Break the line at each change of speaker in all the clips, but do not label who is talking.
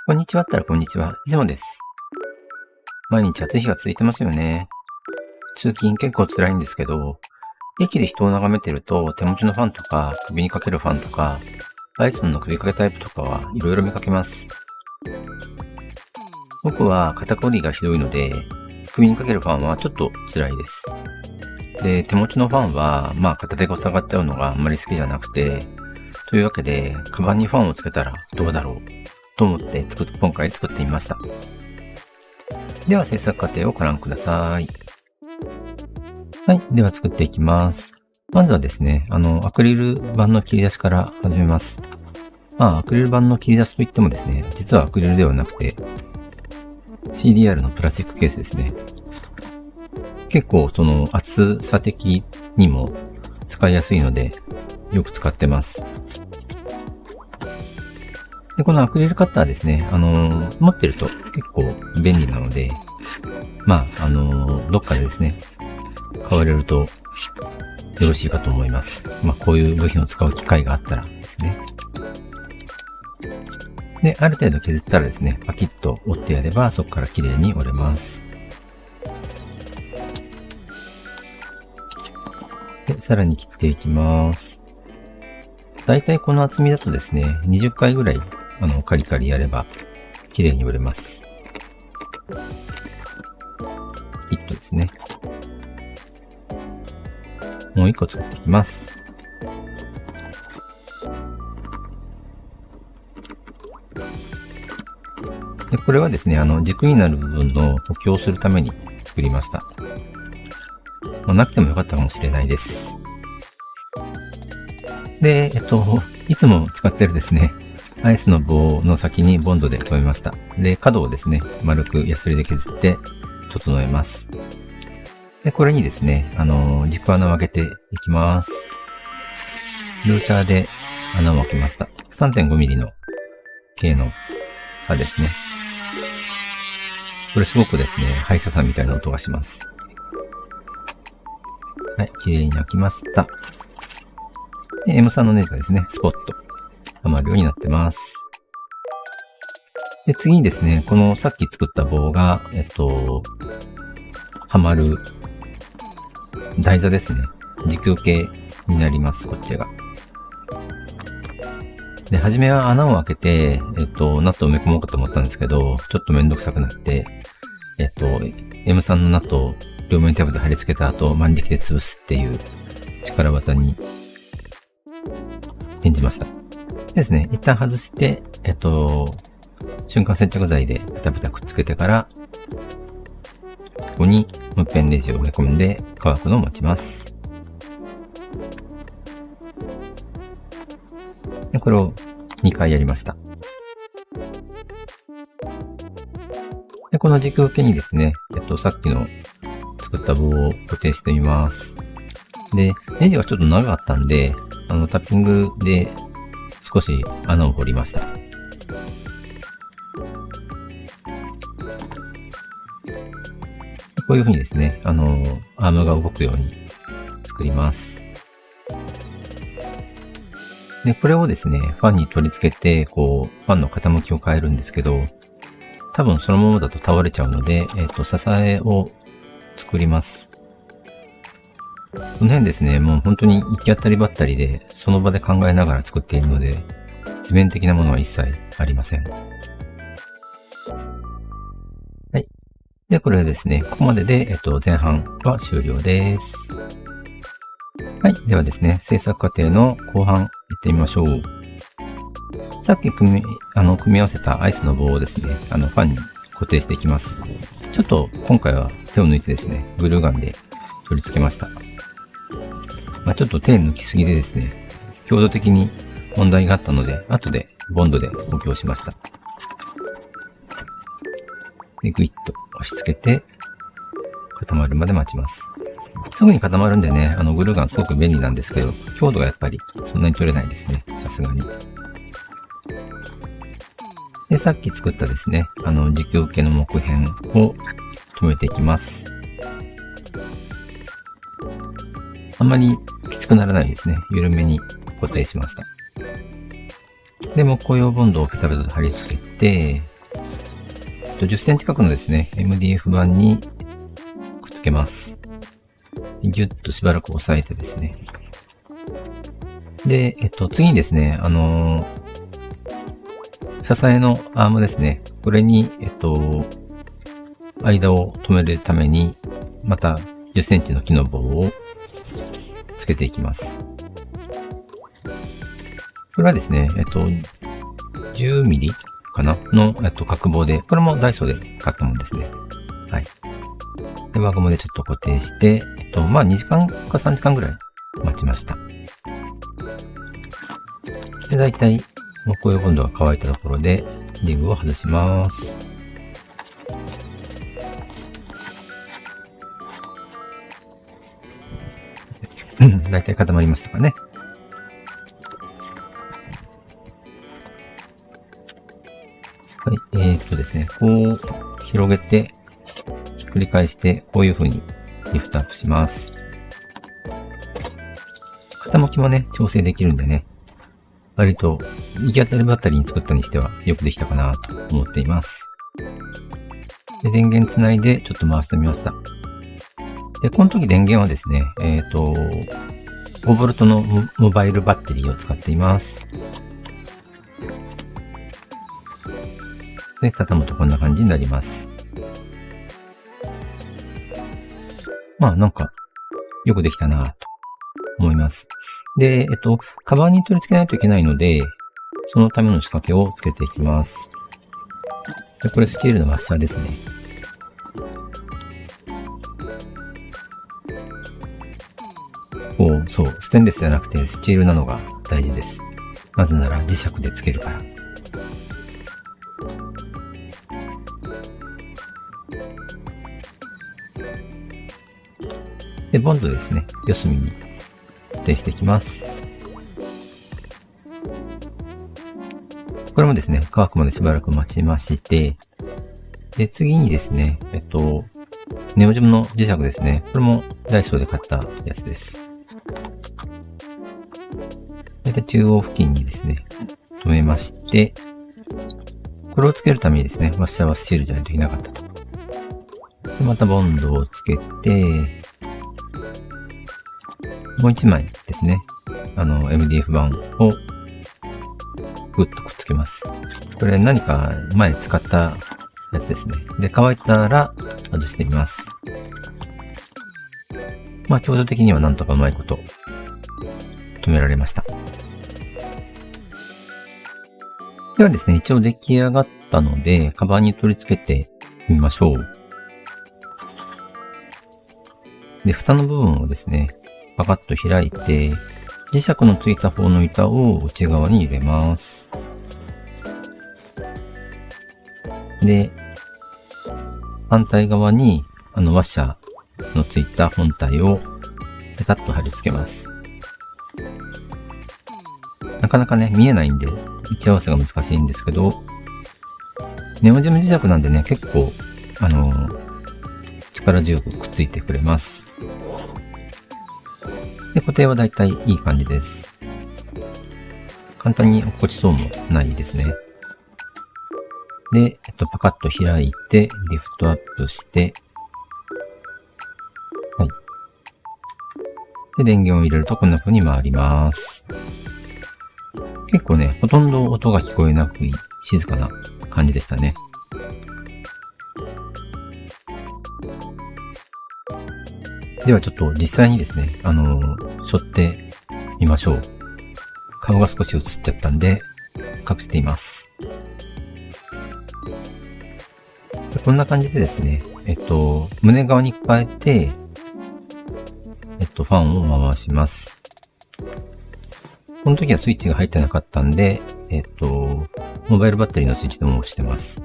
こんにちはったらこんにちは。いつもです。毎日暑い日が続いてますよね。通勤結構辛いんですけど、駅で人を眺めてると手持ちのファンとか首にかけるファンとか、アイソンの首掛けタイプとかはいろいろ見かけます。僕は肩こりがひどいので、首にかけるファンはちょっと辛いです。で、手持ちのファンは片手が塞がっちゃうのがあんまり好きじゃなくて、というわけで、カバンにファンをつけたらどうだろうと思って今回作ってみました。では制作過程をご覧ください。はい。では作っていきます。まずはですね、アクリル板の切り出しから始めます。アクリル板の切り出しといってもですね、実はアクリルではなくて、CDR のプラスチックケースですね。結構その厚さ的にも使いやすいので、よく使ってます。で、このアクリルカッターですね、持ってると結構便利なので、どっかでですね、買われるとよろしいかと思います。こういう部品を使う機会があったらですね。で、ある程度削ったらですね、パキッと折ってやれば、そこから綺麗に折れます。で、さらに切っていきます。だいたいこの厚みだとですね、20回ぐらいカリカリやれば綺麗に折れます。1個ですね。もう1個作っていきます。で、これはですね、軸になる部分の補強をするために作りました。なくてもよかったかもしれないです。で、いつも使ってるですね、アイスの棒の先にボンドで留めました。で、角をですね、丸くヤスリで削って整えます。で、これにですね、軸穴を開けていきます。ルーターで穴を開けました。3.5mm の径の刃ですね。これすごくですね、歯医者さんみたいな音がします。はい、綺麗に開きました。で、M3 のネジがですね、スポッとはまるようになってます。で、次にですね、このさっき作った棒が、はまる台座ですね。軸系になります、こっちが。で、初めは穴を開けて、ナットを埋め込もうかと思ったんですけど、ちょっとめんどくさくなって、M3 のナットを両面テープで貼り付けた後、万力で潰すっていう力技に転じました。ですね、一旦外して、瞬間接着剤でペタペタくっつけてから、ここにもう一遍ネジを埋め込んで乾くのを待ちます。で、これを2回やりました。で、この軸受けにですね、さっきの作った棒を固定してみます。で、ネジがちょっと長かったんで、タッピングで少し穴を掘りました。こういう風にですね、アームが動くように作ります。で、これをですね、ファンに取り付けて、ファンの傾きを変えるんですけど、多分そのままだと倒れちゃうので、支えを作ります。この辺ですね、もう本当に行き当たりばったりで、その場で考えながら作っているので、図面的なものは一切ありません。はい。で、これですね、ここまでで、前半は終了です。はい。ではですね、制作過程の後半行ってみましょう。さっき組み合わせたアイスの棒をですね、ファンに固定していきます。ちょっと今回は手を抜いてですね、グルーガンで取り付けました。ちょっと手抜きすぎでですね、強度的に問題があったので、後でボンドで補強しました。で、グイッと押し付けて、固まるまで待ちます。すぐに固まるんでね、グルーガンすごく便利なんですけど、強度がやっぱりそんなに取れないですね。さすがに。で、さっき作ったですね、軸受けの木片を留めていきます。あんまりきつくならないですね。緩めに固定しました。で、木工用ボンドをペタペタと貼り付けて、10センチ角のですね、MDF 板にくっつけます。ギュッとしばらく押さえてですね。で、次にですね、支えのアームですね。これに、間を止めるために、また10センチの木の棒をつけていきます。これはですね、10ミリかなの、角棒で、これもダイソーで買ったものですね。はい。で、輪ゴムでちょっと固定して、まあ2時間か3時間ぐらい待ちました。で、だいたい木曜温度が乾いたところで、リグを外します。だいたい固まりましたかね。はい、ですね、こう広げて、ひっくり返して、こういう風にリフトアップします。傾きもね、調整できるんでね、割と行き当たりばったりに作ったにしてはよくできたかなと思っています。で、電源つないでちょっと回してみました。で、この時電源はですね、5V のモバイルバッテリーを使っています。で、畳むとこんな感じになります。まあなんか、よくできたなと思います。で、カバンに取り付けないといけないので、そのための仕掛けをつけていきます。で、これスチールのワッシャーですね。そう、ステンレスじゃなくてスチールなのが大事です。なぜなら磁石でつけるから。で、ボンドですね、四隅に固定していきます。これもですね、乾くまでしばらく待ちまして、で、次にですね、ネオジムの磁石ですね。これもダイソーで買ったやつです。で、中央付近にですね、止めまして、これをつけるためにですね、ワッシャーはスチールじゃないといけなかったと。で、またボンドをつけて、もう一枚ですね、MDF 板をグッとくっつけます。これ何か前使ったやつですね。で、乾いたら外してみます。まあ、強度的にはなんとかうまいこと止められました。ではですね、一応出来上がったので、カバンに取り付けてみましょう。で、蓋の部分をですね、パカッと開いて、磁石のついた方の板を内側に入れます。で、反対側にワッシャーのついた本体をペタッと貼り付けます。なかなかね、見えないんで、位置合わせが難しいんですけど、ネオジム磁石なんでね、結構、力強くくっついてくれます。で、固定はだいたいいい感じです。簡単に落っこちそうもないですね。で、パカッと開いて、リフトアップして、はい。で、電源を入れるとこんな風に回ります。結構ね、ほとんど音が聞こえなく静かな感じでしたね。ではちょっと実際にですね、背負ってみましょう。顔が少し映っちゃったんで、隠しています。でこんな感じでですね、胸側に抱えて、ファンを回します。この時はスイッチが入ってなかったんで、モバイルバッテリーのスイッチでも押してます。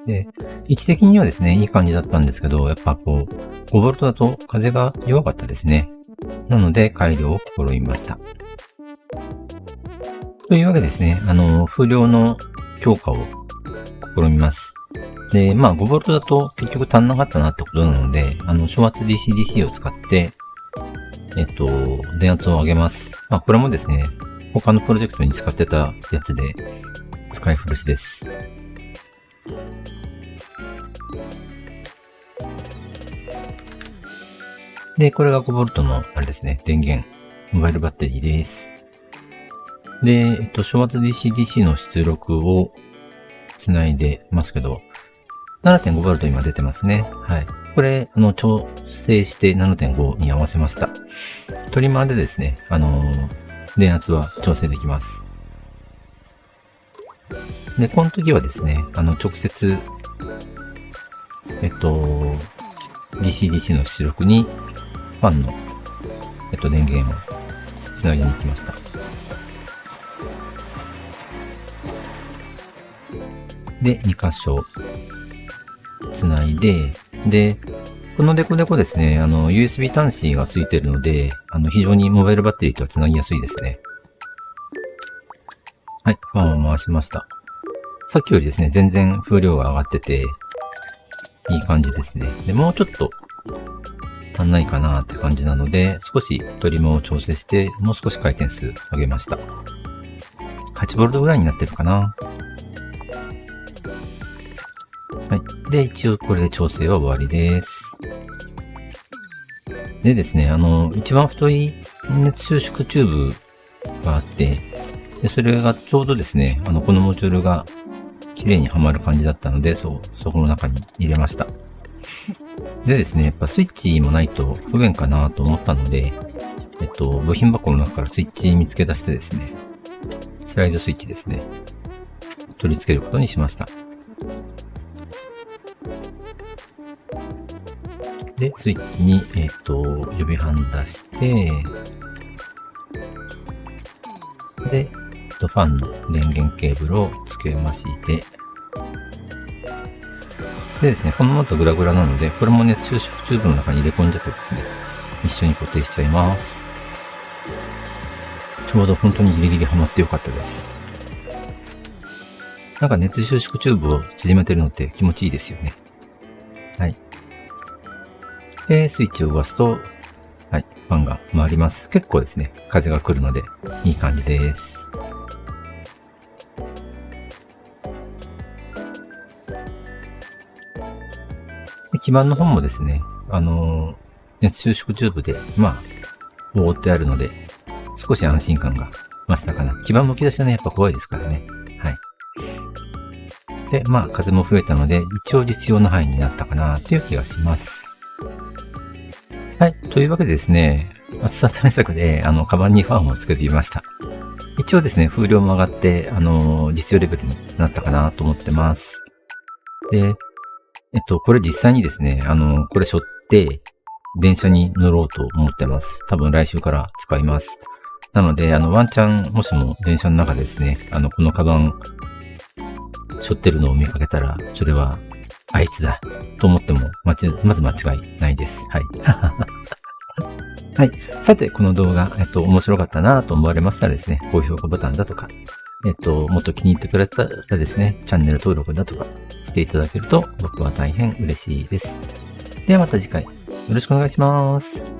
で、位置的にはですね、いい感じだったんですけど、やっぱこう、5V だと風が弱かったですね。なので、改良を試みました。というわけですね、風量の強化を試みます。で、まあ 5V だと結局足んなかったなってことなので、昇圧 DC-DC を使って、電圧を上げます。まあこれもですね、他のプロジェクトに使ってたやつで使い古しです。で、これが 5V の、あれですね、電源、モバイルバッテリーです。で、昇圧 DC-DC の出力をつないでますけど、7.5V 今出てますね。はい。これ、調整して 7.5 に合わせました。トリマーでですね、電圧は調整できます。で、この時はですね、直接、DC-DC の出力に、ファンの、電源をつなぎに行きました。で、2箇所、つないで、で、このデコデコですね、USB 端子がついているので、非常にモバイルバッテリーとはつなぎやすいですね。はい、ファンを回しました。さっきよりですね、全然風量が上がってて、いい感じですね。で、もうちょっと足んないかなって感じなので、少しトリムを調整して、もう少し回転数上げました。8V ぐらいになってるかな。はい。で、一応これで調整は終わりです。でですね、一番太い熱収縮チューブがあって、でそれがちょうどですね、このモジュールが綺麗にはまる感じだったので、そこの中に入れました。でですね、やっぱスイッチもないと不便かなと思ったので、部品箱の中からスイッチ見つけ出してですね、スライドスイッチですね、取り付けることにしました。で、スイッチに、予備版出して、で、ファンの電源ケーブルを付けまして、でですね、このままとグラグラなので、これも熱収縮チューブの中に入れ込んじゃってですね、一緒に固定しちゃいます。ちょうど本当にギリギリはまってよかったです。なんか熱収縮チューブを縮めてるのって気持ちいいですよね。はい。で、スイッチを動かすと、はい、ファンが回ります。結構ですね、風が来るので、いい感じです。で基板の方もですね、熱収縮チューブで、覆ってあるので、少し安心感が増したかな。基板むき出しはね、やっぱ怖いですからね。はい。で、風も増えたので、一応実用の範囲になったかなという気がします。はい。というわけでですね、暑さ対策で、カバンにファンをつけてみました。一応ですね、風量も上がって、実用レベルになったかなと思ってます。で、これ実際にですね、これ背負って、電車に乗ろうと思ってます。多分来週から使います。なので、ワンチャン、もしも電車の中でですね、このカバン、背負ってるのを見かけたら、それは、あいつだと思っても、まず間違いないです。はい。はい。さて、この動画、面白かったなと思われましたらですね、高評価ボタンだとか、もっと気に入ってくれたらですね、チャンネル登録だとかしていただけると僕は大変嬉しいです。ではまた次回よろしくお願いします。